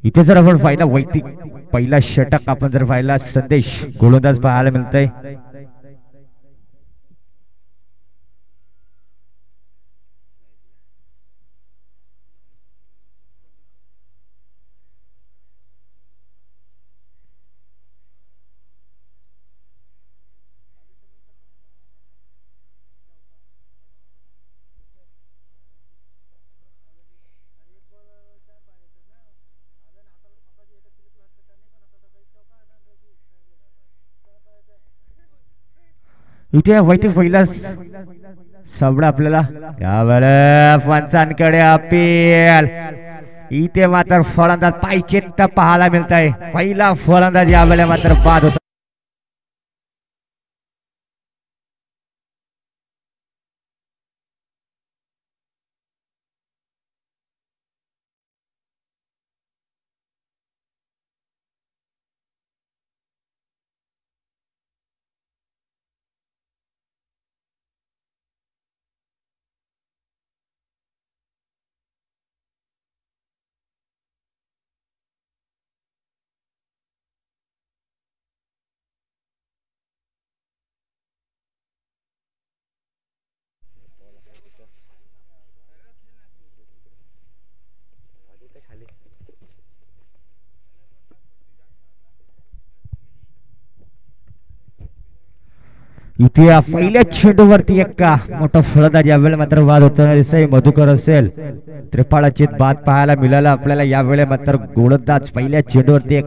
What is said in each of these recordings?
इथे जर आपण पाहिला वैयक्तिक पहिला षटक आपण जर पाहिला संदेश गोलंदाज पाहायला मिळतंय. इथे वैयक्तिक पहिला साबडा आपल्याला यावेळेला पंचांकडे अपील. इथे मात्र फलंदाज पाहिजे तर पाहायला मिळत आहे. पहिला फलंदाज यावेळेला मात्र बाद होता. इथे पहिल्या चेंडूवरती एक मोठा फलंदाज यावेळेला मात्र बाद होताना दिसतंय. मधुकर असेल त्रिफळाची बाद पाहायला मिळाला आपल्याला. यावेळेला मात्र गोलंदाज पहिल्या चेंडूवरती एक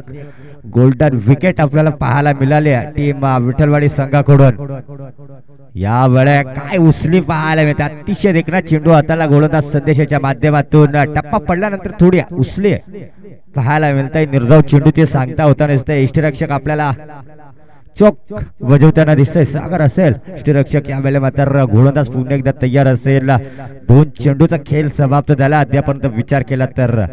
गोल्डन विकेट आपल्याला पाहायला मिळाली टीम विठ्ठलवाडी संघाकडून. यावेळेला काय उचली पाहायला मिळते. अतिशय देखणा चेंडू हाताला गोलंदाज संदेशाच्या माध्यमातून टप्पा पडल्यानंतर थोडी उचली पाहायला मिळतंय. निर्धाव चेंडू ते सांगता होताना दिसतंय. इष्टरक्षक आपल्याला चोक बजवताना दिसतंय. सागर असेल इष्टरक्षक. यावेळेला मात्र गोलंदाज पुन्हा एकदा तयार असेल. दोन चेंडूचा खेळ समाप्त झाला. अद्यापर्यंत विचार केला तर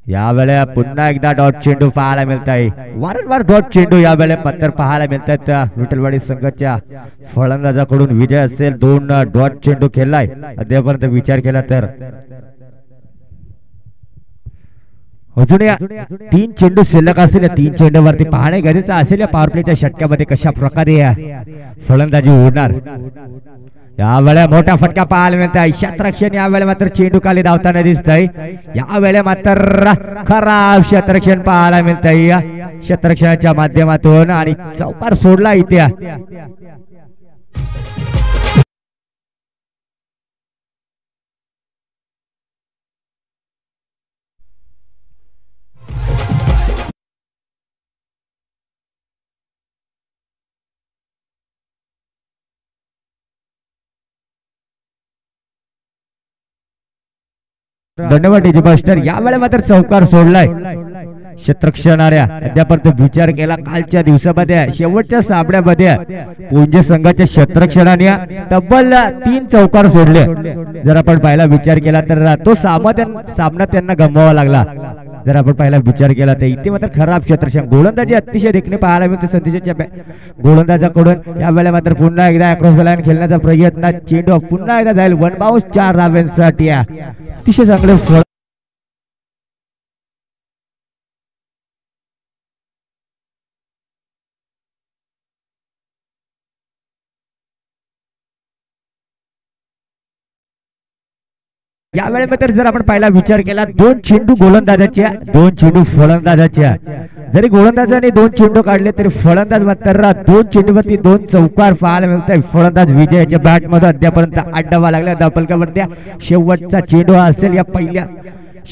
यावेळेला पुन्हा एकदा डॉट चेंडू पाहायला मिळत आहे. वारंवार डॉट चेंडू यावेळेला मात्र पाहायला मिळतात. विठ्ठलवाडी संघाच्या फलंदाजाकडून विजय असेल. दोन डॉट चेंडू खेळलाय. अद्यापर्यंत विचार केला तर अजून या तीन चेंडू शिल्लक असतील. या तीन चेंडूवरती पाहणे गरजेचं असेल. या पॉवर प्लेच्या षटकामध्ये कशा प्रकारे फलंदाजी होणार. यावेळेला मोठा फटका पाहायला मिळत आहे. क्षेत्ररक्षण यावेळेला मात्र चेंडू खाली धावताना दिसत आहे. यावेळेला मात्र खराब क्षेत्ररक्षण पाहायला मिळत आहे क्षेत्ररक्षणाच्या माध्यमातून आणि चौकार सोडला इथे. धन्यवाद मास्टर. यावेळेला मात्र चौकार सोडलाय क्षेत्ररक्षणाऱ्या. अद्यापर्यंत विचार केला कालच्या दिवसामध्ये शेवटच्या सामन्यामध्ये पुंजे संघाच्या क्षेत्ररक्षणाने तब्बल 3 चौकार सोडले. जर आपण पाहिला विचार केला तर तो सामना त्यांना गमवावा लागला. जर आपण पाहिला विचार केला तर इथे मात्र खराब क्षेत्ररक्षण गोलंदाजी अतिशय देखणे पाहायला मिळते संदेशाच्या गोलंदाजाकडून. यावेळेला मात्र पुन्हा एकदा अक्रॉस लाईन खेळण्याचा प्रयत्न. चेंडू पुन्हा एकदा जाईल 1 बाउंस 4 धावांसाठी. अतिशय चांगले फळ यावेळेला तर जर आपण पाहिला विचार केला 2 चेंडू गोलंदाजाच्या 2 चेंडू फलंदाजाच्या. जरी गोलंदाजाने 2 चेंडू काढले तरी फलंदाज मात्र 2 चेंडूवरती 2 चौकार पाहायला मिळतात. फलंदाज विजयाच्या बॅट मध्ये अद्यापर्यंत अड्डावा लागला. धावफलकावरती शेवटचा चेंडू असेल या पहिल्या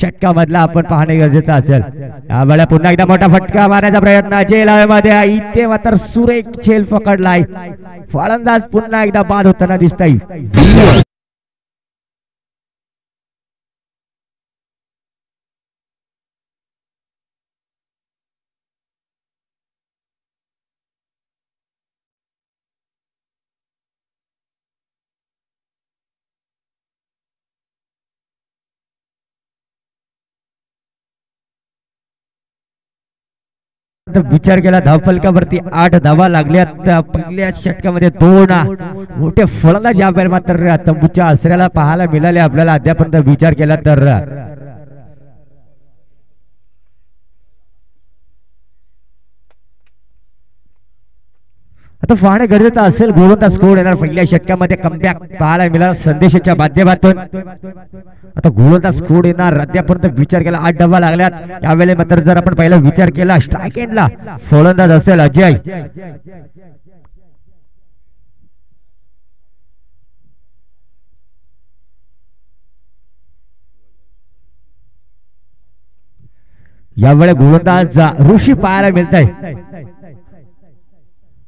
षटकामधला आपण पाहणे गरजेचं असेल. यावेळेला पुन्हा एकदा मोठा फटका मारण्याचा प्रयत्न झेलाव्यामध्ये. इथे मात्र सुरेख झेल पकडलाय. फलंदाज पुन्हा एकदा बाद होताना दिसताय. विचार केला धावफलकावरती 8 धावा लागल्यात. पहिल्या षटकामध्ये 2 मोठे फलंदाज यावेळेला मात्र तंबूच्या आसऱ्याला पाहायला मिळाले आपल्याला. अद्यापर्यंत विचार केला तर आता पाहणे गरजेचं असेल. गोलंदाज कोण येणार पहिल्या षटकामध्ये कमबॅक पाहायला मिळाला संदेशाच्या माध्यमातून. आता गोलंदाज कोण येणार अद्यापर्यंत विचार केला. 8 धावा लागल्यात यावेळेला. मात्र जर आपण पहिला विचार केला स्ट्राईक एंडला फलंदाज असेल अजय. यावेळी गोलंदाज ऋषी पाहायला मिळत आहे.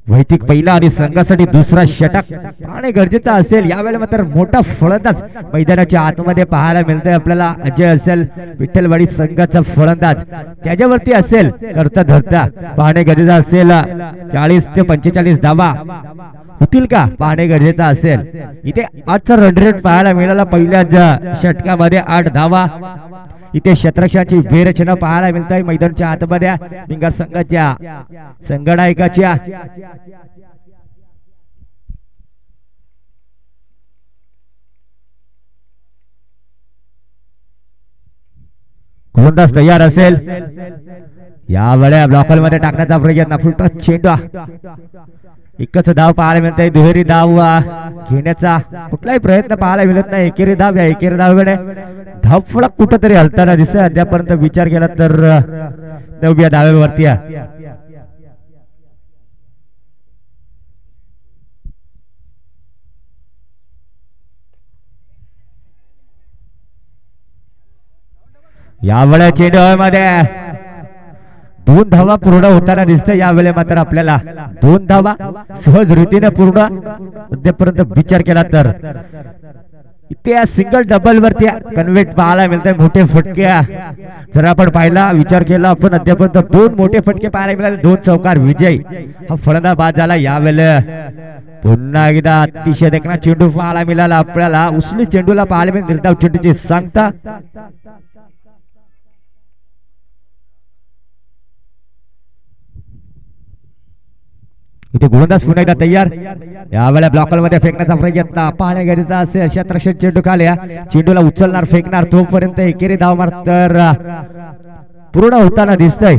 वैदिक पहिला आणि संघासाठी दुसरा षटक पाहणे गरजेचं असेल. यावेळेला मात्र मोठा फलंदाज मैदानाच्या आतमध्ये पाहायला मिळतंय आपल्याला. अजय असेल विठ्ठलवाडी संघाचा फलंदाज त्याच्यावरती असेल करता धरता पाहणे गरजेचं असेल. 40 ते 45 धावा होतील का पाहणे गरजेचं असेल. इथे 8चा रन रेट पाहायला मिळाला पहिल्या षटकामध्ये. 8 धावा. इथे शतरक्षाची बेरचना पाहायला मिळत आहे मैदानाच्या आतमध्ये भिंगार संघाच्या संगणकाच्या. गोलंदाज तयार असेल. यावेळेला ब्लॉकर मध्ये टाकण्याचा प्रयत्न. फुलटा चेंडू. एकच धाव पाहायला मिळते. दुहेरी धाव घेण्याचा कुठलाही प्रयत्न पाहायला मिळत नाही. एकेरी धाव. या एकेरी धावकडे धाव फळक कुठंतरी हलताना दिसत. अद्यापर्यंत विचार केला तर 9व्या धावेवरती. यावेळेला चेंडू मध्ये 2 धावा पूर्ण होताना दिसतंय. यावेळेला मात्र आपल्याला 2 धावा सहज रीतीने पूर्ण अद्यापर्यंत विचार केला तर इथे सिंगल डबल वरती कन्व्हर्ट पाहायला मिळतंय. मोठे फटके जर आपण पाहिला विचार केला आपण अद्यापर्यंत 2 मोठे फटके पाहायला मिळाले. 2 चौकार विजय हा फलंदाज बाद झाला. यावेळेला पुन्हा एकदा अतिशय देखना चेंडू पाहायला मिळाला आपल्याला. उचली चेंडूला पाहायला मिळेल. निर्धाव चेंडूची सांगता. इथे गोलंदाज पुन्हा एकदा तयार. यावेळेला ब्लॉकर मध्ये फेकण्याचा प्रयत्न पाहणे गरजेचा असेल. क्षेत्ररक्षण चेंडू खाल्या. चेंडूला उचलणार फेकणार तोपर्यंत एकेरी धाव मात्र पूर्ण होताना दिसतंय.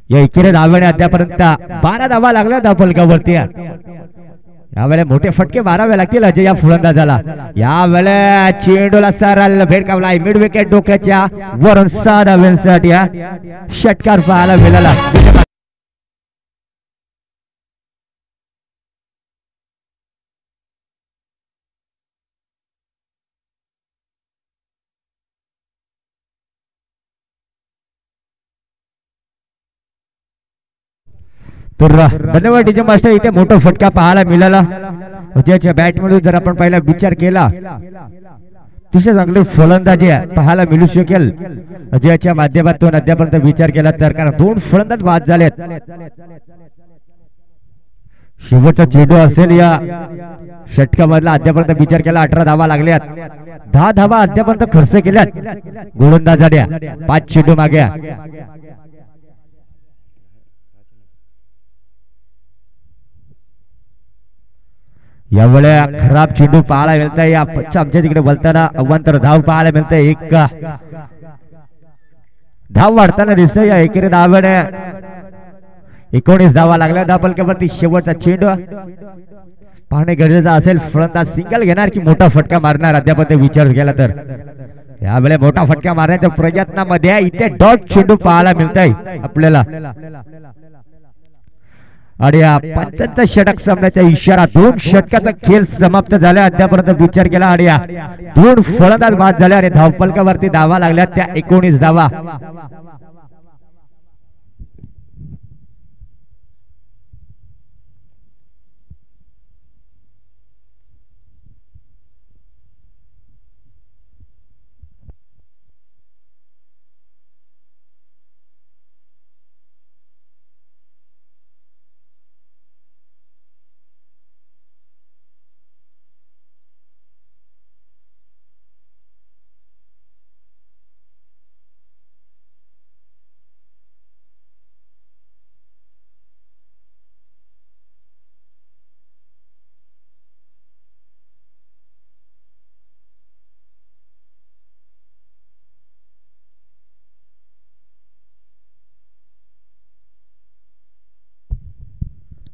या एकेरी धावेने अद्यापर्यंत 12 धावा लागल्या धावफलकावरती. यावेळेला मोठे फटके मारावे लागतील अजय या फलंदाजाला. यावेळेला चेंडूला सरळ भेटकावला. मिड विकेट डोक्याच्या वरून 6 धावांसाठी षटकार पाहायला मिळाला. तर धन्यवाद डीजे मास्टर. इथे मोठा फटका पाहायला मिळाला अजयच्या बॅट मधून. जर आपण पहिला विचार केला तिथे चांगले फलंदाजी पाहायला मिळू शकेल अजयच्या माध्यमातून अद्यापर्यंत विचार केला तर. कारण 2 फलंदाज बाद झालेत. शेवटचा चेंडू असेल या षटकामधला. अद्यापर्यंत विचार केला 18 धावा लागल्यात. 10 धावा अद्यापर्यंत खर्च केल्यात गोलंदाजाने. 5 चेंडू मागे. यावेळेला खराब चेंडू पाहायला मिळतंय. आमच्या तिकडे बोलताना अवांतर धाव पाहायला मिळतंय. 1 धाव वाढताना दिसतंय. या एकेरी धावेने 19 धावा लागल्या धावफलकावरती. शेवटचा चेंडू पाहणे गरजेचं असेल. फलंदाज सिंगल घेणार की मोठा फटका मारणार अद्यापर्यंत विचार केला तर. यावेळेला मोठा फटका मारण्याच्या प्रयत्नामध्ये इथे डॉट चेंडू पाहायला मिळतंय आपल्याला. आणि 5चा षटक संपण्याचा इशारा. 2 षटकाचा खेळ समाप्त झाला अद्यापर्यंत विचार केला. आणि 2 फलंदाज बाद झाले आणि धावफलकावरती धावा लागल्या त्या 19 धावा.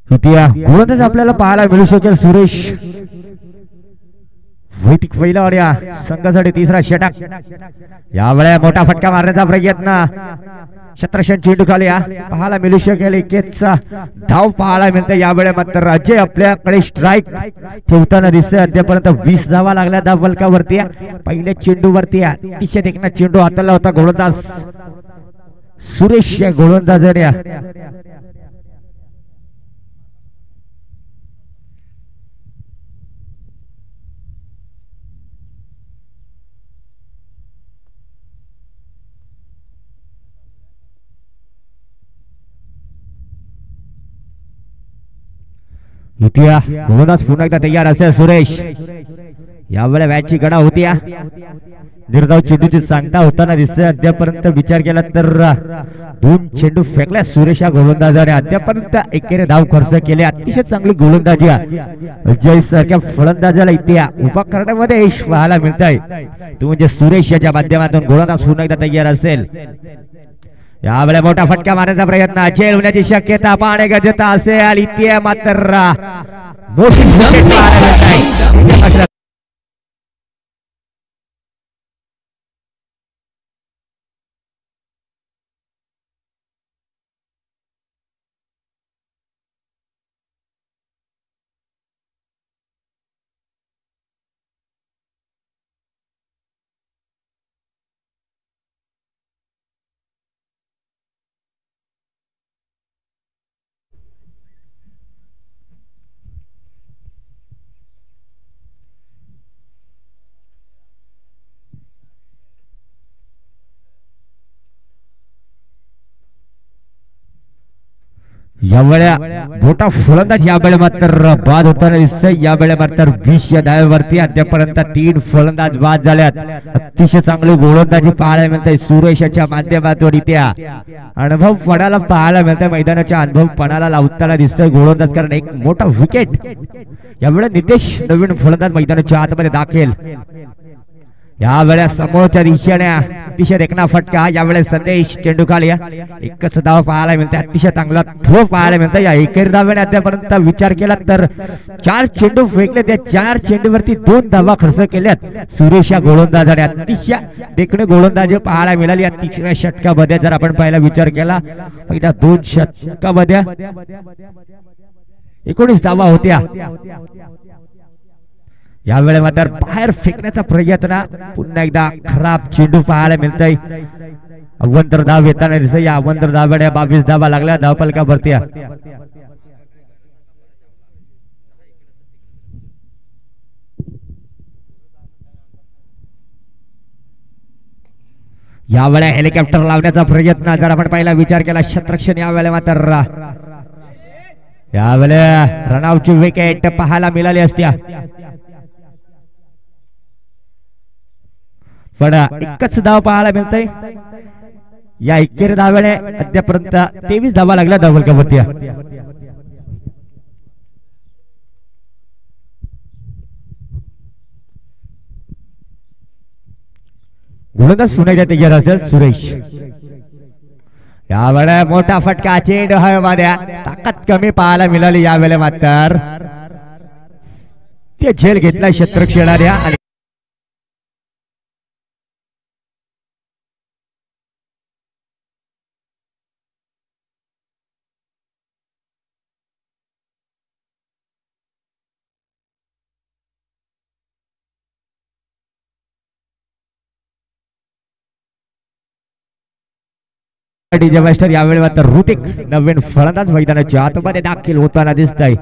इतिया गोलंदाज आपल्याला पाहायला मिळू शकेल सुरेश वैदिक पहिला और या संघासाठी तिसरा षटक यावेळेला मोठा फटका मारण्याचा प्रयत्न शत्रशन चेंडू खाली पाहायला मिळू शकेल एकेचा धाव पाहायला मिळते यावेळेला मात्र अजय आपल्याकडे स्ट्राईक ठेवताना दिसतोय अद्यापर्यंत 20 धावा लागल्या धाव फलकावरती पहिल्या चेंडूवरती अतिशय देखना चेंडू हाताला होता गोलंदाज सुरेश या गोलंदाजाने इतिया गोलंदाज पुन्हा एकदा तयार असेल सुरेश यावेळेला मॅचची गणा होती निर्धाव चेंडूची सांगता होताना दिसतंय अद्यापर्यंत विचार केला तर 2 चेंडू फेकल्या सुरेश या गोलंदाजाने अद्यापर्यंत एकेरी धाव खर्च केले अतिशय चांगली गोलंदाजी अजय सारख्या फलंदाजाला इतिया उभा करण्यामध्ये यश पाहायला मिळत आहे तो म्हणजे सुरेश याच्या माध्यमातून गोलंदाज पुन्हा एकदा तयार असेल यावेळेला मोठा फटका मारण्याचा प्रयत्न झेल होण्याची शक्यता पाहणे गरजेचं असेल इथे मात्र मोठी यावेळेला मोठा फलंदाज यावेळेला मात्र बाद होताना दिसतोय यावेळेला मात्र 20 या धावेवरती अद्यापर्यंत 3 फलंदाज बाद झाल्यात अतिशय चांगली गोलंदाजी पाहायला मिळते सुरेशच्या माध्यमातून त्या अनुभव पणाला पाहायला मिळते मैदानाच्या अनुभव पणाला लावताना दिसतोय गोलंदाज कारण एक मोठा विकेट यावेळेला नितेश नवीन फलंदाज मैदानाच्या आतमध्ये दाखल यावेळेला समोरच्या दिशेने अतिशय देखना फटका यावेळेला संदेश चेंडू खाली एकच धाव पाहायला मिळते अतिशय चांगला थ्रो पाहायला मिळते या एकेरी धावेने अद्यापर्यंत विचार केला तर 4 चेंडू फेकले त्या 4 चेंडूवरती 2 धावा खर्च केल्यात सुरेश या गोलंदाजाने अतिशय देखणे गोलंदाजी पाहायला मिळाली या तिसऱ्या षटकामध्ये जर आपण पहिला विचार केला पहिल्या 2 षटकामध्ये 19 धावा होत्या यावेळेला मात्र बाहेर फेकण्याचा प्रयत्न पुन्हा एकदा खराब चेंडू पाहायला मिळतोय अवंतर धाव येताना दिसतोय या अवंतर धावेने 22 धावा लागल्या धावफलकावरती यावेळेला हेलिकॉप्टर लावण्याचा प्रयत्न जर आपण पहिला विचार केला शतरक्षण यावेळेला मात्र यावेळेला रनआउटची विकेट पाहायला मिळाली असत्या पण एकच धाव पाहायला मिळतंय या एकेरी धावेने अद्यापर्यंत 23 धावा लागल्या धावफलकावरती गोलंदाज पुन्हा एकदा तयार असेल सुरेश यावेळेला मोठा फटका चेंडू हवेमध्ये ताकद कमी पाहायला मिळाली यावेळेला मात्र ते झेल घेतला क्षेत्रक्षणाऱ्या आणि डीजे मास्टर यावेळी मात्र ऋतिक नवीन फलंदाज मैदानाच्या आतमध्ये दाखल होताना दिसतंय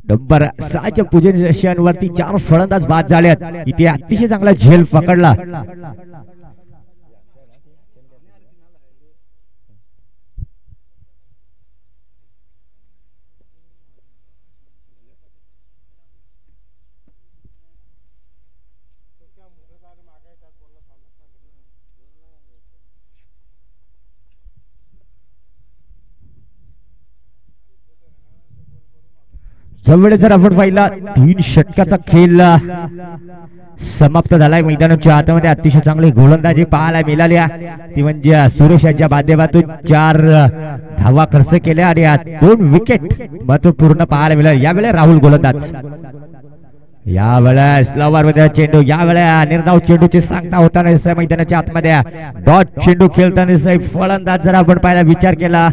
नंबर 6 पोझिशन वरती 4 फलंदाज बाद झालेत इथे अतिशय चांगला झेल पकडला यावेळेस जर आपण पाहिला 3 षटकाचा खेळ समाप्त झालाय. मैदानाच्या आतमध्ये अतिशय चांगली गोलंदाजी पाहायला मिळाल्या. ती म्हणजे सुरेश यांच्या माध्यमातून 4 धावा खर्च केल्या आणि 2 विकेट महत्वपूर्ण पाहायला मिळाले. यावेळेस राहुल गोलंदाज, यावेळेस स्लोवर मध्ये चेंडू, यावेळेस निर्धाव चेंडूची सांगता होताना दिसतंय. मैदानाच्या आतमध्ये डॉट चेंडू खेळताना दिसतंय. फलंदाज जर आपण पाहिला विचार केला,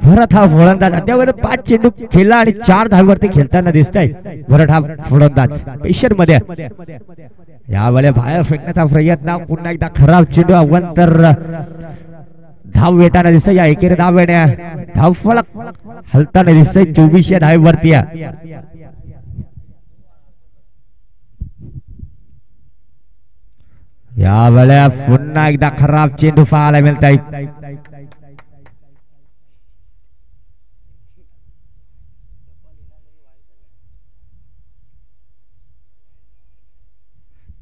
भरत हा फलंदाज अद्यावर 5 चेंडू खेळला आणि 4 धावेवरती खेळताना दिसतंय. भरत हा फलंदाज पेशर मध्ये. यावेळेस बाहेर फेकण्याचा प्रयत्न, पुन्हा एकदा खराब चेंडू, अवंतर धाव येताना दिसतंय. या एकेरी धावेने धाव फलक हलताना दिसतंय 24 धावेवरती. यावेळेस पुन्हा एकदा खराब चेंडू पाहायला मिळत आहे.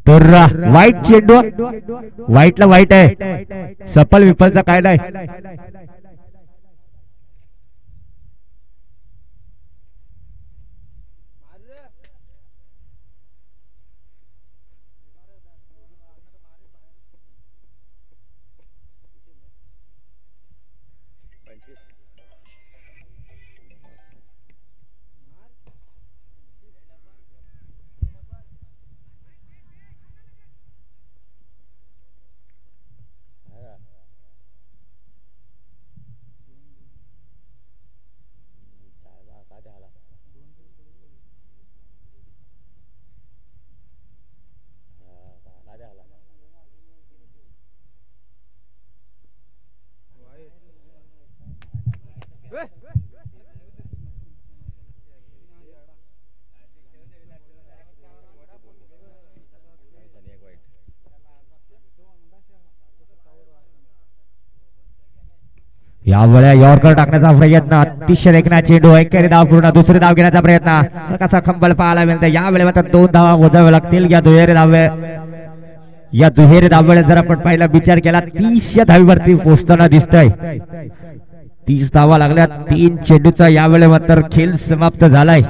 तर वाईट चेंडू, वाईटला वाईट आहे, सफल विफलचा काय नाही. यावेळेस यॉर्कर टाकण्याचा प्रयत्न, अतिशय देखणा चेंडू, एकेरी धाव पूर्ण, दुसरी धाव घेण्याचा प्रयत्न, कसा खंबल पाहायला मिळतं. यावेळेस मात्र 2 धावा मोजाव्या लागतील. या दुहेरी धावेने जर आपण पहिला विचार केला 30 या धावीवरती पोहोचताना दिसतंय. 30 धावा लागल्या 3 चेंडूचा. यावेळेस मात्र खेळ समाप्त झालाय.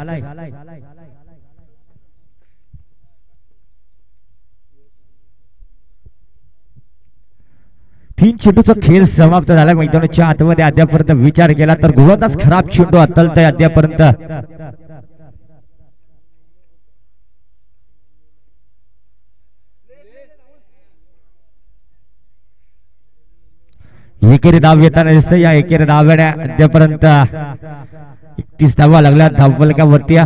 3 चेंडूचा खेळ समाप्त झाला. मैदानाच्या आतमध्ये अद्यापर्यंत विचार केला तर गोलंदाज खराब चेंडू अतलतय अद्यापर्यंत. एकेरी धाव येताना दिसतंय. या एकेरी धावेने अद्यापर्यंत 31 धावा लागल्या धावफलकावरती.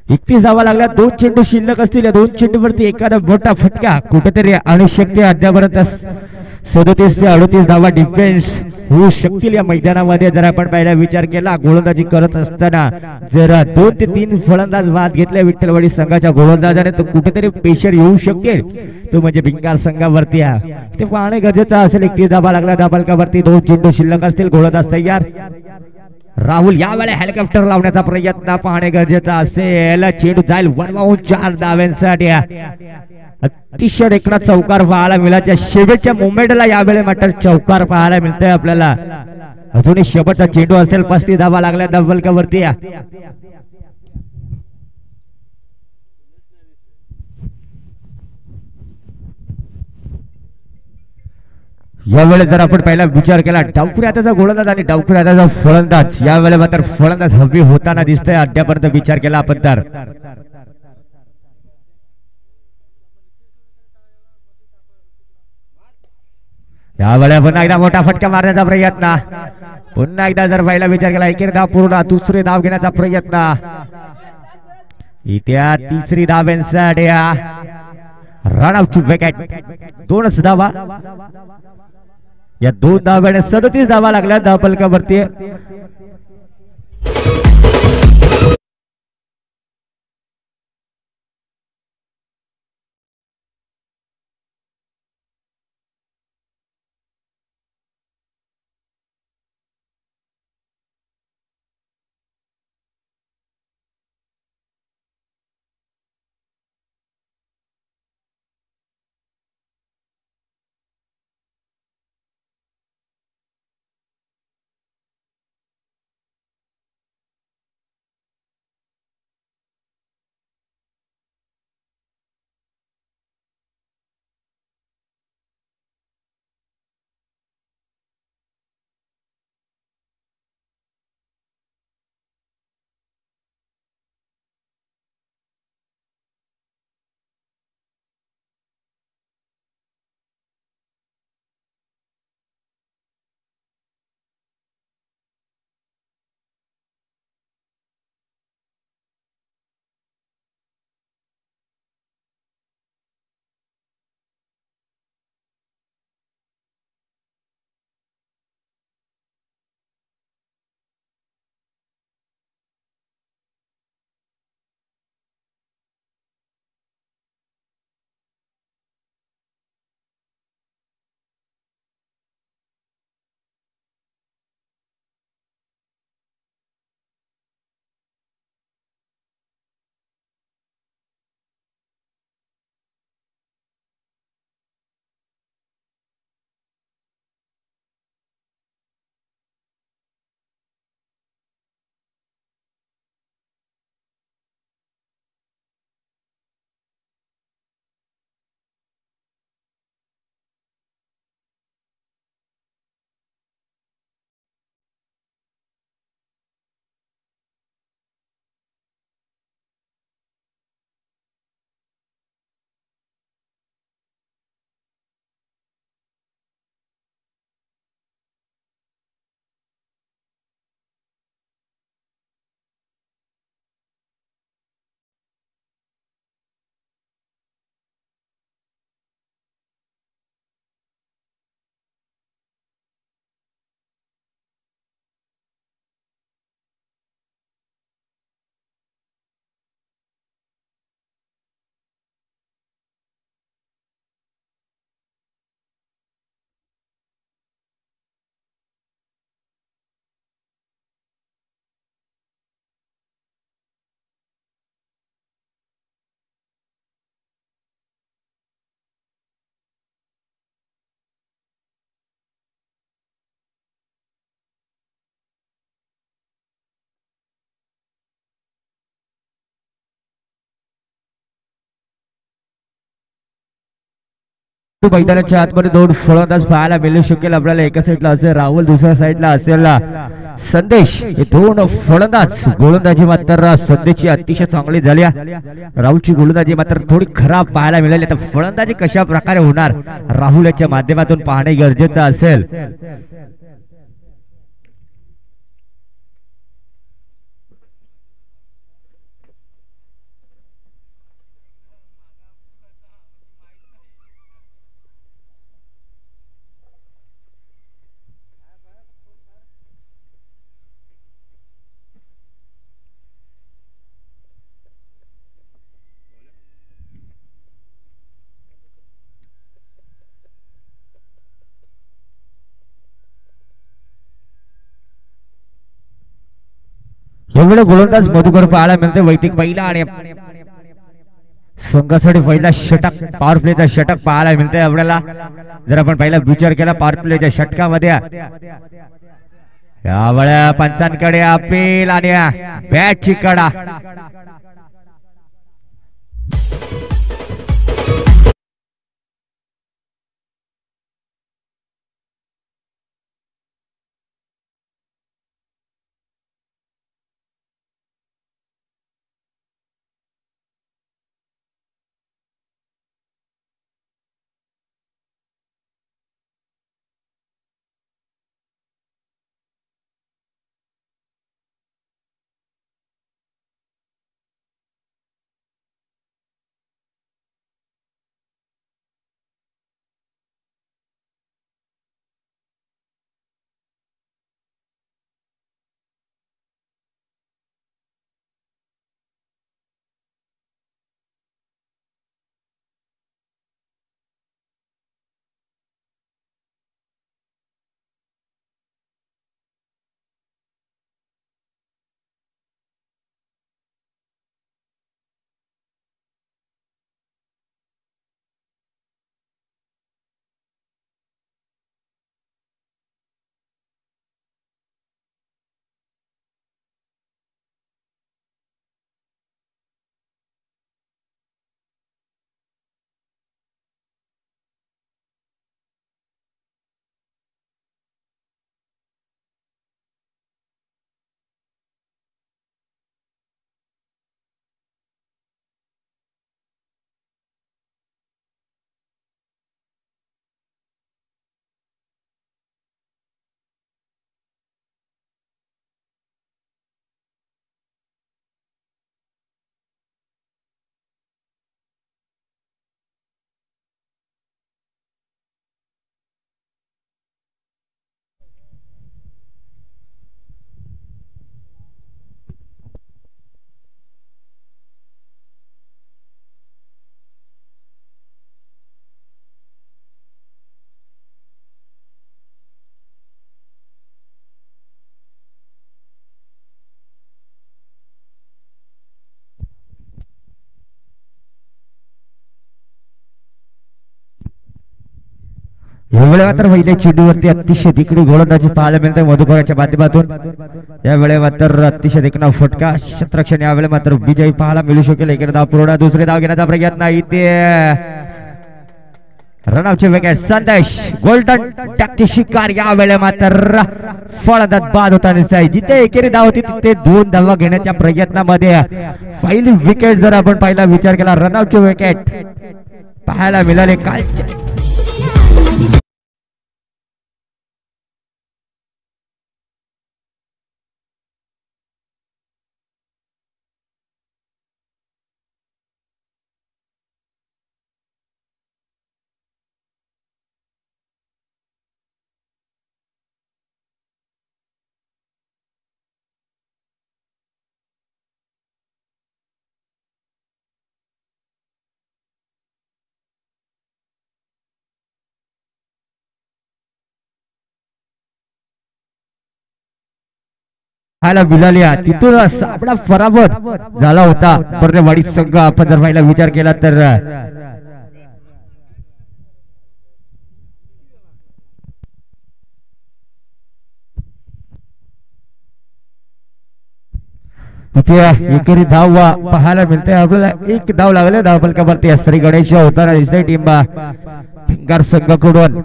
31 धावा लागल्या. 2 चेंडू शिल्लक असतील. या 2 चेंडूवरती एखादा मोठा फटका कुठेतरी आणू शकते. अद्यापर्यंत 37 ते 38 धावा डिफेन्स होऊ शकतील या मैदानामध्ये. जर आपण पहिला विचार केला गोलंदाजी करत असताना जर 2 ते 3 फलंदाज बाद घेतले विठ्ठलवाडी संघाच्या गोलंदाजाने तर कुठेतरी प्रेशर येऊ शकेल. तो म्हणजे भिंगार संघावरती ते पाहणे गरजेचं असेल. 31 धावा लागल्या धावफलकावरती. 2 चेंडू शिल्लक असतील. गोलंदाज तयार. राहुल यावेळेस हेलिकॉप्टर लावण्याचा प्रयत्न पाहणे गरजेचा असेल. चेंडू जाईल 1-4 धाव्यांसाठी. अतिशय देखणा चौकार पाहायला मिळाल्या. शेवटच्या मोमेंटला यावेळेस मात्र चौकार पाहायला मिळतंय आपल्याला. अजूनही शेवटचा चेंडू असेल. 35 धावा लागल्या धावफलकावरती. यावेळेस जर आपण पहिला विचार केला डावखुरी हाताचा गोलंदाज आणि डावखुरी हाताचा फलंदाज, यावेळेस मात्र फलंदाज हवी होताना दिसतंय. अद्यापर्यंत विचार केला आपण तर यावेळेस पुन्हा एकदा मोठा फटका मारण्याचा प्रयत्न. पुन्हा एकदा जर पहिला विचार केला एकेरी धाव पूर्ण, दुसरी धाव घेण्याचा प्रयत्न. इथे 3री धाव्यांसाठी रन आउट विकेट. 2च धावा. या 2 धाव्याने 37 धावा लागल्या धावफलकावरती. मैदानाच्या आतमध्ये दोन फलंदाज पाहायला मिळू शकेल आपल्याला. एका साईडला असेल राहुल, दुसऱ्या साईडला असेल संदेश. हे दोन फलंदाज. गोलंदाजी मात्र संदेशची अतिशय चांगली झाली. राहुलची गोलंदाजी मात्र थोडी खराब पाहायला मिळाली. आता फलंदाजी कशा प्रकारे होणार राहुल याच्या माध्यमातून पाहणे गरजेचं असेल. एवढे गोलंदाज मधुकर पाहायला मिळते. वैदिक पहिला आणि संघासाठी पहिला षटक, पॉवर प्लेचा षटक पाहायला मिळते आपल्याला. जर आपण पहिला विचार केला पॉवर प्लेच्या षटकामध्ये यावेळेला पंचांकडे अपील आणि बॅटची कडा. यावेळी मात्र पहिल्या चेंडूवरती अतिशय देखणी गोलंदाजी पाहायला मिळते मधुकराच्या माध्यमातून. यावेळी मात्र अतिशय देखणा फटका क्षेत्ररक्षण. यावेळी मात्र विजयी पाहायला मिळू शकेल. एक धाव पूर्ण, दुसरे धाव घेण्याचा प्रयत्न इथे रनआउटचे विकेट. संदेश गोल्डन टॅकची शिकार यावेळी मात्र फलंदाज बाद होता दिसत आहे. जिथे एकेरी धाव होती तिथे दोन धावा घेण्याच्या प्रयत्नामध्ये पहिली विकेट जर आपण पहिला विचार केला रनआउटचे विकेट पाहायला मिळाले. काय पाहायला मिळाली. तिथून सापडा पराभूत झाला होता पर्णवाडी संघ. आपण जर पहिला विचार केला तर एकेरी धाव पाहायला मिळते आपल्याला. एक धाव लागले धाव फलकावरती श्री गणेश होताना दिसते. टीम भिंगार संघाकडून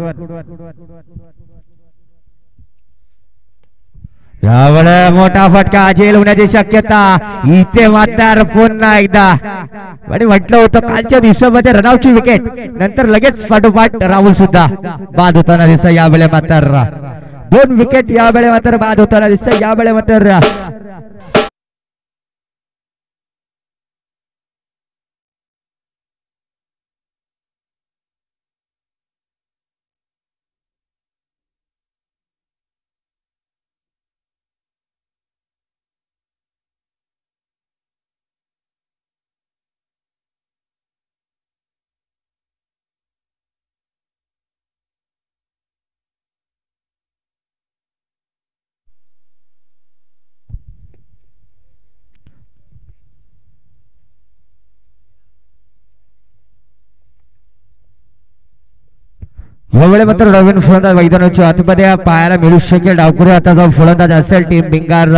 यावेळेस मोठा फटका झेल होण्याची शक्यता इथे मात्र पुन्हा एकदा आणि म्हटलं होतं कालच्या दिवसामध्ये रनआउटची विकेट नंतर लगेच पाठोपाठ राहुल सुद्धा बाद होताना दिसत. यावेळेस मात्र 2 विकेट यावेळेस मात्र बाद होताना दिसत. यावेळेस मात्र यावेळेस मात्र नवीन फलंदाज मैदानाच्या आतमध्ये पाहायला मिळू शकेल. डावखुरी आता जो फलंदाज असेल टीम भिंगार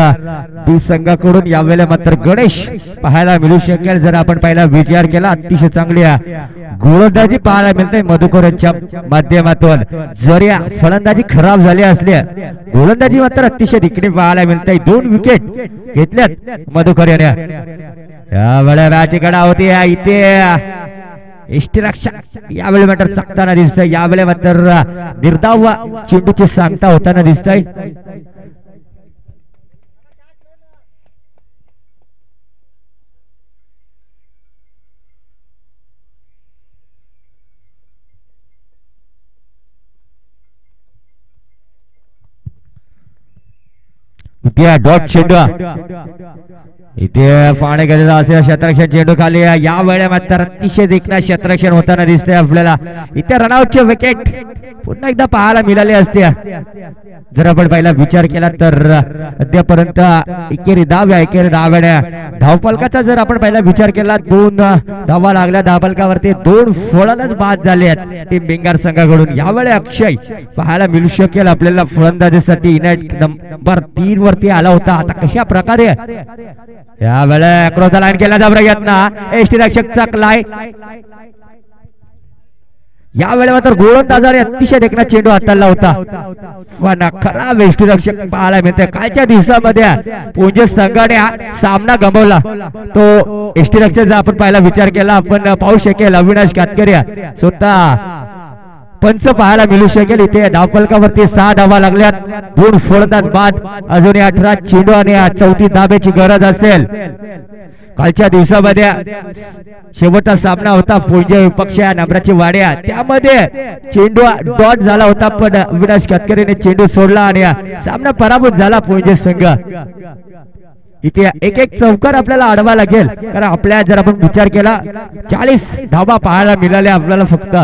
बी संघाकडून यावेळेस मात्र गणेश पाहायला मिळू शकेल. जर आपण पहिला विचार केला अतिशय चांगली गोलंदाजी पाहायला मिळते मधुकर यांच्या माध्यमातून. जरी फलंदाजी खराब झाली असली गोलंदाजी मात्र अतिशय देखणी पाहायला मिळते. 2 विकेट घेतल्यात मधुकर याने. यावेळेस मॅच गडा होती इथे इष्टरक्षक यावेळी मात्र चकताना दिसतंय. यावेळी मात्र निर्धाव चेंडूची सांगता होताना दिसतंय. डॉट चेंडू इथे पाणी गेलेला असेल. क्षेत्ररक्षण चेंडू खाली या वेळेला मात्र अतिशय देखणं क्षेत्ररक्षण होताना दिसतंय आपल्याला. इथे रनआउटचे विकेट पुन्हा एकदा पाहायला मिळाले असते जर आपण पहिला विचार केला तर. अद्यापर्यंत एकेरी धाव्या धावफलकाचा जर आपण पहिला विचार केला 2 धावा लागल्या धावफलकावरती. 2 फलंदाज बाद झाले आहेत टीम भिंगार संघाकडून. यावेळी अक्षय पाहायला मिळू शकेल आपल्याला फलंदाजीसाठी. इनायत नंबर 3 वरती आला होता. आता कशा प्रकारे यावेळेस क्रॉस लाईन केल्याचा प्रयत्न यष्टीरक्षक चकलाय. यावेळेस मात्र गोलंदाजाने अतिशय देखणा चेंडू हाताळला होता पण खराब यष्टीरक्षक पाहायला मिळते. कालच्या दिवसामध्ये पुंजे संघाने सामना गमावला. तो यष्टीरक्षक जर आपण पाहायला विचार केला आपण पाहू शकेल अविनाश कातकरी स्वतः पंच पाहायला मिळू शकेल. इथे धावफलकावरती 6 धावा लागल्यात. 2 फलंदाज बाद. अजूनही 18 चेंडू आणि 34 धाब्याची गरज असेल. कालच्या दिवसामध्ये शेवटचा सामना होता पुंजे विपक्ष नम्राची वाड्या. त्यामध्ये चेंडू डॉट झाला होता पण अविनाश कातकरीने चेंडू सोडला आणि सामना पराभूत झाला पुंजे संघ. इथे एक चौकार आपल्याला आडवा लागेल कारण आपल्या जर आपण विचार केला 40 धावा पाहायला मिळाल्या आपल्याला फक्त.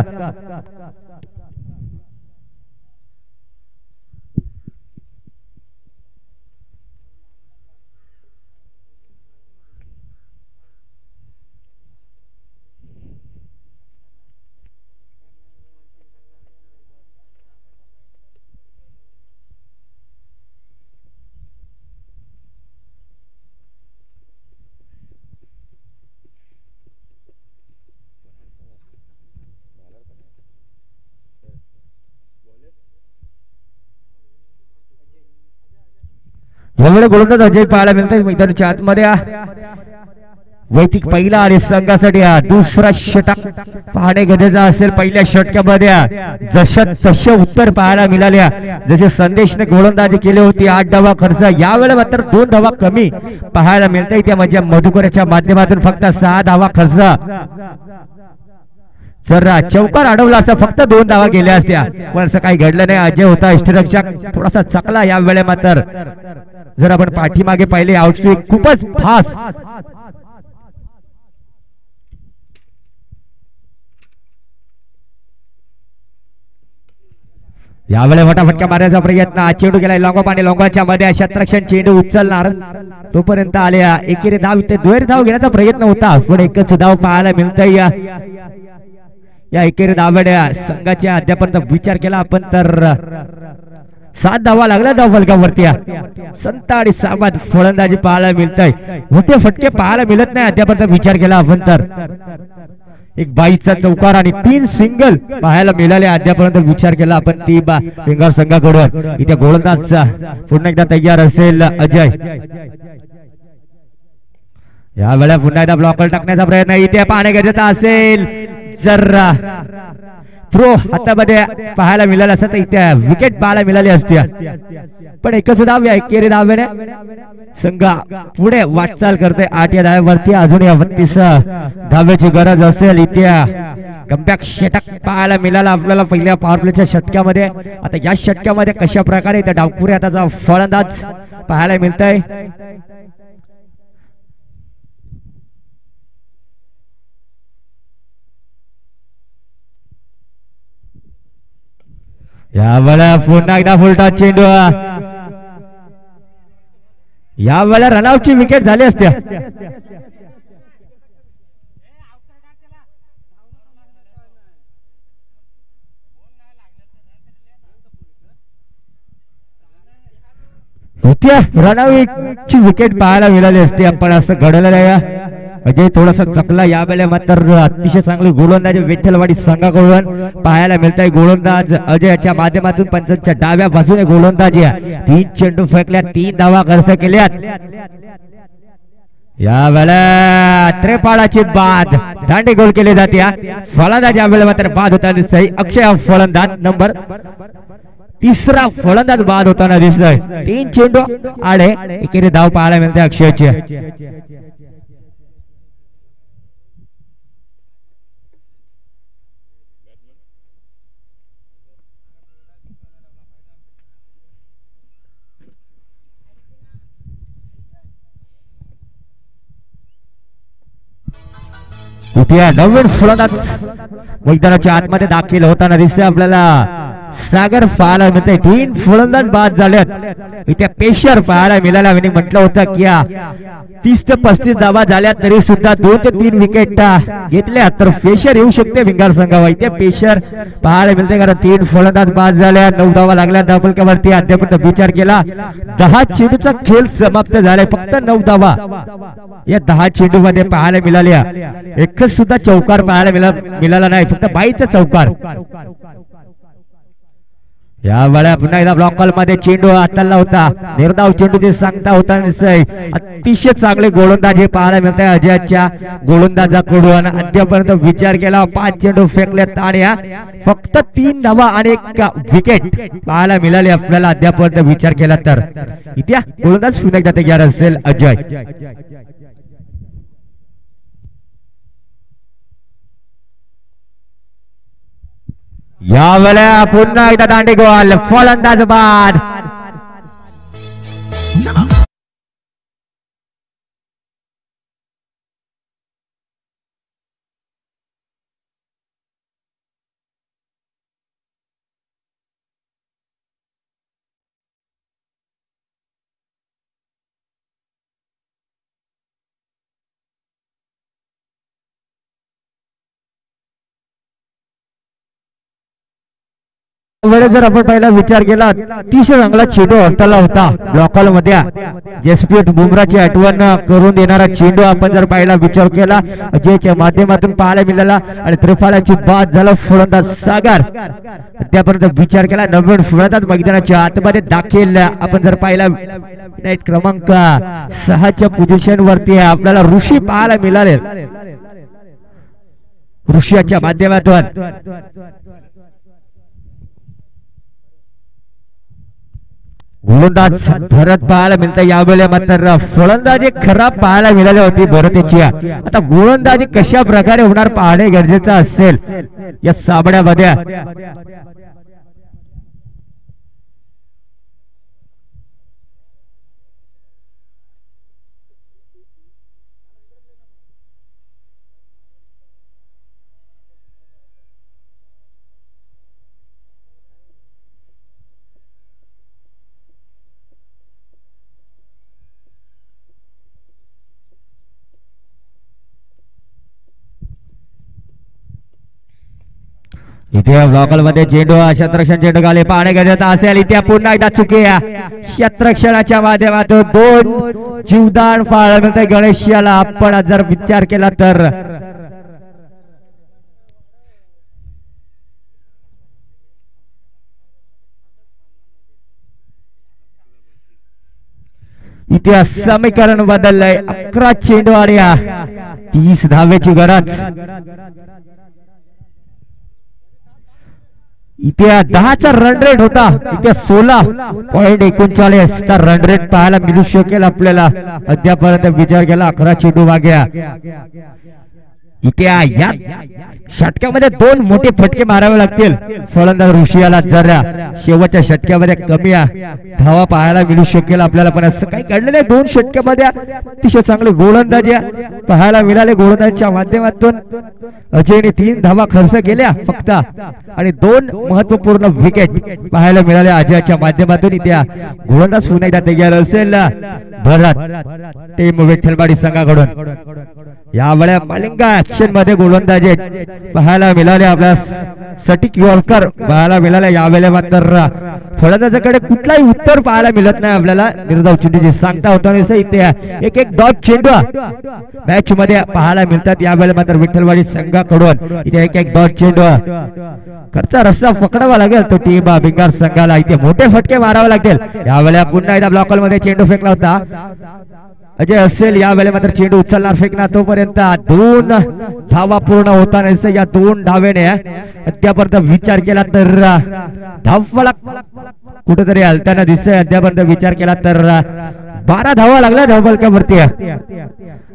यावेळी गोलंदाज अजय पाहायला मिळतात मैदानाच्या आतमध्ये. वैयक्तिक पहिला आणि संघासाठी दुसरा षटक पाहणे गरजेचं असेल. पहिल्या षटकामध्ये जशा तशा उत्तर पाहायला मिळाल्या. जसे संदेशने गोलंदाजी केली होती 8 धावा खर्च. यावेळेला मात्र 2 धावा कमी पाहायला मिळते. त्या म्हणजे मधुकरच्या माध्यमातून फक्त 6 धावा खर्च. जर चौकार अडवला असता फक्त 2 धावा गेल्या असत्या पण असं काही घडलं नाही. अजय होता यष्टीरक्षक थोडासा चकला. यावेळेला मात्र जर आपण पाठीमागे पाहिले आउटस्विंग खूपच फास्ट. यावेळेस मोठा फटका मारण्याचा प्रयत्न. चेंडू गेला लॉंगॉप आणि लॉंगॉच्या मध्ये क्षेत्ररक्षण चेंडू उचलणार तोपर्यंत आल्या. एकेरी धाव इथे दुहेरी धाव घेण्याचा प्रयत्न होता पण एकच धाव पाहायला मिळतंय. या एकेरी धावड्या संघाच्या अद्यापर्यंत विचार केला आपण तर 7 धावा लागल्या धावफलकावरती. 27 बाद फलंदाजी पाहायला मिळतंय. मोठे फटके पाहायला मिळत नाही अद्यापर्यंत विचार केला आपण तर. एक बाईचा चौकार आणि 3 सिंगल पाहायला मिळाले. अद्यापर्यंत विचार केला आपण ती भिंगार संघाकडून. इथे गोलंदाज पुन्हा एकदा तयार असेल अजय. या वेळा पुन्हा एकदा ब्लॉकर टाकण्याचा प्रयत्न इथे पाहणे गरजेचं असेल. जर थ्रो हातामध्ये पाहायला मिळाला असतं तर इथे विकेट पाहायला मिळाली असती. पण एकच धाव या एकेरी धावेने संघ पुढे वाटचाल करते. 8 या धावेवरती अजून 32 धावेची गरज असेल. इथे कमबॅक षटक पाहायला मिळाला आपल्याला पहिल्या पॉवर प्लेच्या षटकामध्ये. आता या षटकामध्ये कशा प्रकारे त्या डावखुरी हाताचा फलंदाज पाहायला मिळतंय. यावेळेला पुन्हा एकदा फुलटॉस चेंडू. यावेळेला रनआउटची विकेट झाली असते. रनआउटची विकेट पाहायला मिळाली असते. पण असं घडलं नाही. अजय थोडासा चकला. यावेळेला मात्र अतिशय चांगली गोलंदाजी विठ्ठलवाडी संघाकडून पाहायला मिळत आहे. गोलंदाज अजयच्या माध्यमातून पंचांच्या डाव्या बाजूने गोलंदाजी. 3 चेंडू फेकल्या, 3 धावा खर्च केल्यात. यावेळेला त्रेपाळाची बाद दांडी गोल केली जाते. फलंदाज यावेळेला मात्र बाद होताना दिसतोय. अक्षय फलंदाज नंबर 3रा फलंदाज बाद होताना दिसतोय. 3 चेंडू आडे एकेरी धाव पाहायला मिळते अक्षयची. इथे नवीन फलंदाज मैदानाच्या आतमध्ये दाखल होताना दिसते आपल्याला सागर पाहायला मिळते. 3 फलंदाज बाद झालेत. इथे पेशर पाहायला मिळाला. मी म्हटलं होतं की 30 ते 35 धावा झाल्या तरी सुद्धा 2 ते 3 विकेट घेतल्या तर पेशर येऊ शकते भिंगार संघावर. इथे पेशर पाहायला मिळते कारण 3 फलंदाज बाद झाल्या, 9 धावा लागल्या धावफलकावरती. अद्यापर्यंत विचार केला 10 चेंडूचा खेळ समाप्त झालाय. फक्त 9 धावा या 10 चेंडू मध्ये पाहायला मिळाल्या. एकच सुद्धा चौकार पाहायला मिळाला नाही, फक्त 22चा चौकार. या वेळा पुन्हा एकदा ब्लॉक कॉल मध्ये चेंडू हाताळला होता. निर्धाव चेंडूचे सांगता होता. अतिशय चांगले गोलंदाजी पाहायला मिळते अजयच्या गोलंदाजाकडून. अद्यापर्यंत विचार केला 5 चेंडू फेकलेत आणि फक्त 3 धावा आणि 1 विकेट पाहायला मिळाले आपल्याला. अद्यापर्यंत विचार केला तर इथे गोलंदाज पुन्हा एकदा तयार असेल अजय. यावेळेला पुन्हा एकदा दांडी गोल, फलंदाज बाद. जर आपण पहिला विचार केला अतिशय चांगला चेंडू हाताळला होता ब्लॉकॉल मध्ये. जसप्रीत बुमराची आठवण करून देणारा चेंडू आपण जर पहिला विचार केला अजयच्या माध्यमातून पाहायला मिळाला आणि त्रिफळाची बाद झाला फलंदाज सागर. त्यापर्यंत विचार केला नवीन फलंदाज मैदानाच्या आतमध्ये दाखल. आपण जर पाहिला नाईट क्रमांक 6च्या पोझिशन वरती आपल्याला ऋषी पाहायला मिळाले. ऋषीच्या माध्यमातून गोलंदाज भरत पाहायला मिळतं. यावेळेला मात्र फलंदाजी खराब पाहायला मिळाली होती भरतची. आता गोलंदाजी कशा प्रकारे होणार पाहणे गरजेचं असेल या सामन्यामध्ये. इथे ब्लॉकल मध्ये चेंडू क्षेत्ररक्षण चेंडू गाले पाहणे गरजेचं असेल. इथे पुन्हा एकदा चुकी क्षेत्ररक्षणाच्या माध्यमातून 2 जीवदान पाहायला मिळते गणेश याला. आपण जर विचार केला तर इथे समीकरण बदललंय. 11 चेंडूवाड्या 30 धावेची गरज. इथे 10चा रन रेट होता, इथे 16.39 चा रन रेट पाहायला मिळू शकेल आपल्याला. अद्यापर्यंत विचार केला 11 चेंडू वाग्या. इथे या षटकामध्ये 2 मोठे फटके मारावे लागतील फलंदाज ऋषियाला. जरा शेवटच्या षटकामध्ये कमी धावा पाहायला मिळू शकेल आपल्याला, पण असं काही घडलं नाही. 2 षटकामध्ये अतिशय चांगले गोलंदाजी पाहायला मिळाले. गोलंदाजीच्या माध्यमातून अजयने 3 धावा खर्च केल्या फक्त आणि 2 महत्वपूर्ण विकेट पाहायला मिळाले अजयच्या माध्यमातून. इथे गोलंदाज पुन्हा एकदा तयार असेल भरत टीम विठ्ठलवाडी संघाकडून. यावेळेस मलिंगा ऍक्शन मध्ये गोलंदाजी पाहायला मिळाले आपल्याला. सटीक यॉर्कर पाहायला मिळाले. यावेळेस मात्र फलंदाजाकडे कुठलाही उत्तर पाहायला मिळत नाही आपल्याला. निर्धाव चेंडूची सांगता होता इथे एक डॉट चेंडू मॅच मध्ये पाहायला मिळतात. यावेळेस मात्र विठ्ठलवाडी संघाकडून इथे एक डॉट चेंडू. खर्चा रस्ता पकडावा लागेल तो टीम भिंगार संघाला. इथे मोठे फटके मारावे लागतील. यावेळेस पुन्हा एकदा ब्लॉकल मध्ये चेंडू फेकला होता अजय असेल. यावेळेस मात्र चेंडू उचलणार फेकणार तोपर्यंत 2 धावा पूर्ण होताना या 2 धावेने अद्यापर्यंत विचार केला तर धावफलक कुठेतरी हलताना दिसतंय. अद्यापर्यंत विचार केला तर 12 धावा लागल्या धावफलकावरती.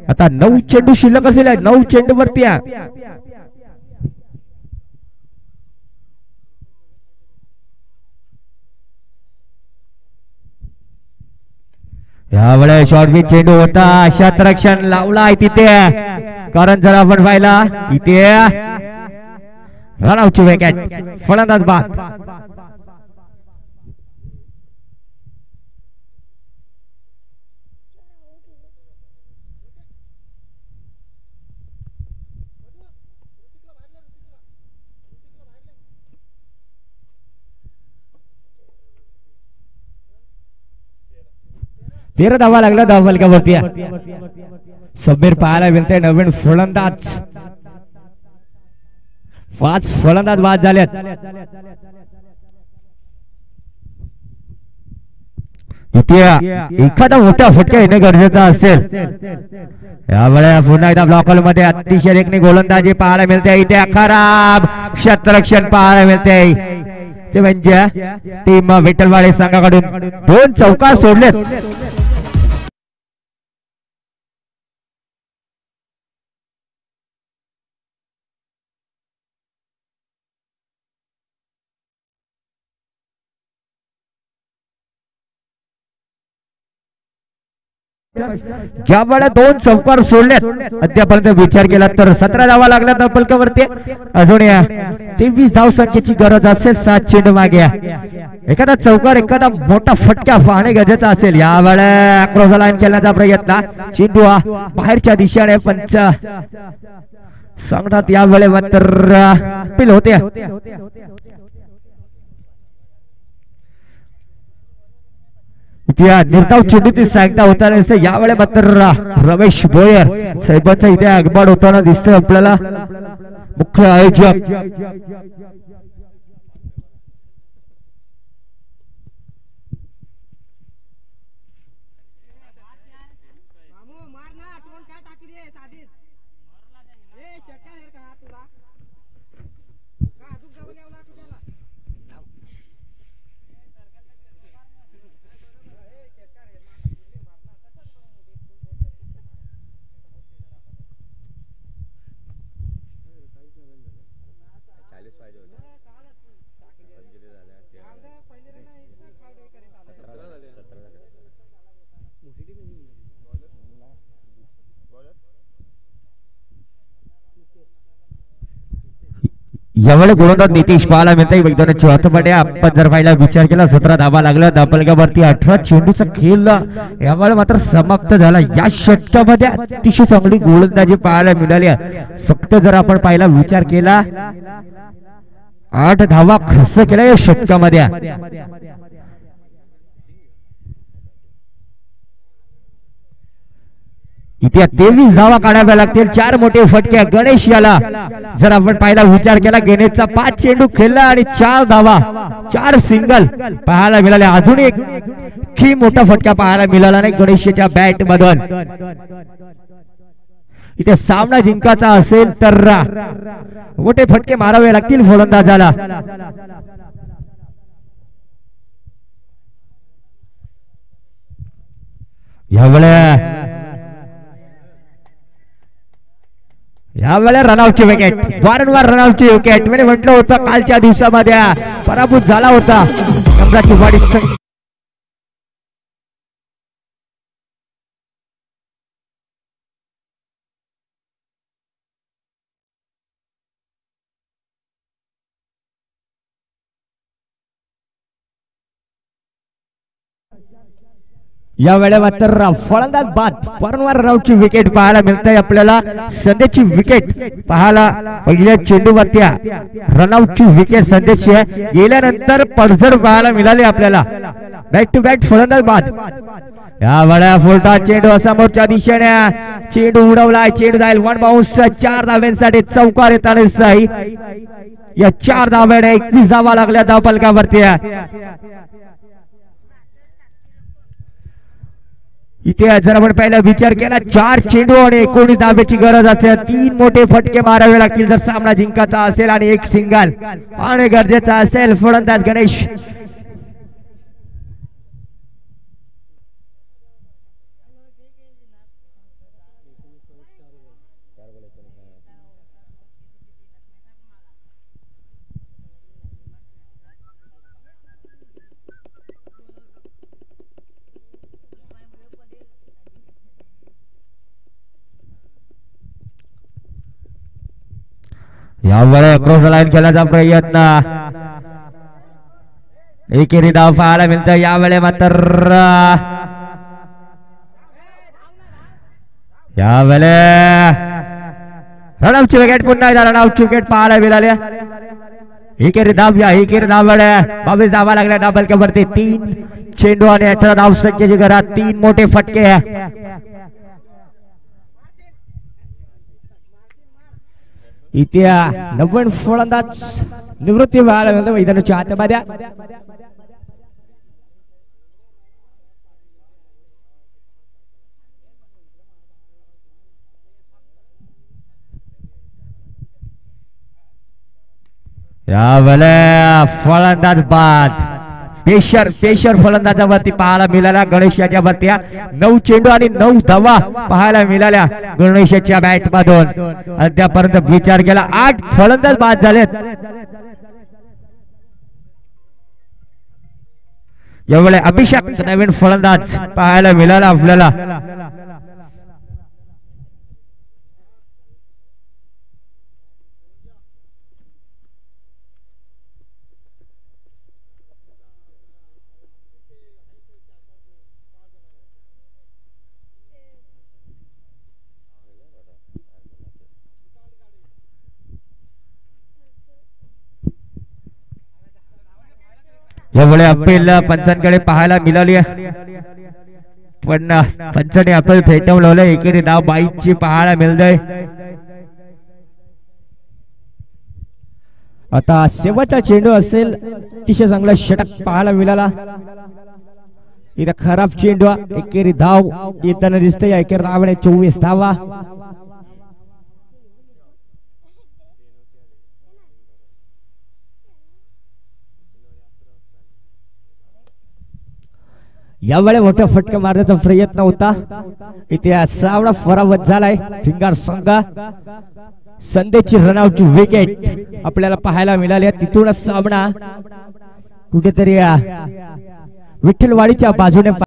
आता 9 चेंडू शिल्लक असेल. 9 चेंडू वरती यावेळेस शॉर्टपिच चेंडू होता. क्षेत्ररक्षण लावलाय तिथे, कारण जर आपण पाहिला इथे रनआउटची विकेट. फलंदाज बाद. तेरा धावा लागला धावफलकावरती. समीर पाहायला मिळते नवीन फलंदाज. 5 फलंदाज बाद झालेत. इथे एखादा मोठा फटका येणे गरजेचा असेल. यावेळेस पुन्हा एकदा ब्लॉकल मध्ये अतिशय देखणी गोलंदाजी पाहायला मिळते. इथे खराब क्षेत्ररक्षण पाहायला मिळते. ते म्हणजे टीम विठ्ठलवाडी संघाकडून 2 चौकार सोडलेत. यावेळेस 2 चौकार सोडलेत. अद्यापर्यंत विचार केला तर 17 धावा लागल्या धावफलकावरती. अजून 23 धाव संख्येची गरज असेल. 7 चेंडू मागे. एखादा चौकार एखादा मोठा फटका पाहणे गरजेचा असेल. यावेळेस क्रॉस लाईन खेळण्याचा प्रयत्न. चेंडू बाहेरच्या दिशेने पंच सांगतात. यावेळेस मात्र अपील होते. निर्धाव चेंडूची सांगता होताना यावेळेस मात्र रमेश भोयर साहेबांचा इथे आगबाड होताना दिसतोय आपल्याला. मुख्य आयोजक यावेळेस गोलंदाज नितीश पाहायला मिळते. 1-4 मध्ये आपण जर पाहिला विचार केला 17 धावा लागल्या धावफलकावरती. 18 चेंडूचा खेळ यावेळेस मात्र समाप्त झाला. या षटकामध्ये अतिशय चांगली गोलंदाजी पाहायला मिळाली. फक्त जर आपण पाहिला विचार केला 8 धावा खर्च केला या षटकामध्ये. इथे 23 धावा काढाव्या लागतील. 4 मोठे फटके. गणेश याला जर आपण पाहिला विचार केला गणेशचा 5 चेंडू खेळला आणि 4 धावा 4 सिंगल पाहायला मिळाले. अजून एक आणखी मोठा फटका पाहायला मिळाला नाही गणेशच्या बॅट मधून. इथे सामना जिंकायचा असेल तर मोठे फटके मारावे लागतील फलंदाजाला. यावेळेला रनआउटची विकेट, वारंवार रनआउटची विकेट. म्हणजे म्हटलं होतं कालच्या दिवसामध्ये पराभूत झाला होता कमलाची वाडी. या वेळेला मात्र फलंदाज बाद, वारंवार रनआउटची विकेट पाहायला मिळते आपल्याला. संदेशची विकेट पाहायला पहिल्या चेंडूवरती रनआउटची विकेट संदेशची आहे. गेल्यानंतर पडझड पाहायला मिळाली आपल्याला. बॅक टू बॅक फलंदाज बाद. या वेळेला फुलटा चेंडू समोरच्या दिशेने, चेंडू उडवलाय, चेंडू जाईल वन बाउन्स. 4 धाव्यांसाठी चौकार येताना सही. या 4 धाव्याने 21 धावा लागल्या धावफलकावरती. इथे जर आपण पहिला विचार केला 4 चेंडू आणि 19 धाब्याची गरज असेल. 3 मोठे फटके मारावे लागतील जर सामना जिंकायचा असेल आणि 1 सिंगल पाहणे गरजेचा असेल. फलंदाज गणेश. यावेळेला क्रॉस लाईन खेळण्याचा प्रयत्न, एकेरी धाव पाहायला मिळतं. यावेळेला मात्र रनआउटची विकेट, पुन्हा एकदा रनआउटची विकेट पाहायला मिळाली. एकेरी धाव, या एकेरी धाव 22 धावा लागल्या धावफलकावरती. 3 चेंडू आणि 18 धाव संख्येची गरज. 3 मोठे फटके. इथे नवीन फलंदाज निवृत्ती व्हायला मिळतं मैदानाच्या आतमध्ये. यावेळेला फलंदाज बाद. पेशर फलंदाजावरती पाहायला मिळाला गणेशाच्या वरती. 9 चेंडू आणि 9 धावा पाहायला मिळाल्या गणेशाच्या बॅट मधून. अद्यापर्यंत विचार केला 8 फलंदाज बाद झालेत. यावेळेला अभिषेक नवीन फलंदाज पाहायला मिळाला आपल्याला. यामुळे अपील पंचांकडे पाहायला मिळाली, पण पंचाने अपील फेटाळलं. एकेरी धाव 22 ची पाहायला मिळते. आता शेवटचा चेंडू असेल, अतिशय चांगला षटक पाहायला मिळाला. इथे खराब चेंडू, एकेरी धाव येताना दिसते. या एकेरी धावाने 24 धावा. यावेळी मोठा फटका मारण्याचा प्रयत्न होता. इथे सामना पराभूत झालाय फिंगर संघ. संदेशची रनआउटची विकेट आपल्याला पाहायला मिळाली. तिथूनच सामना कुठेतरी विठ्ठलवाडीच्या बाजूने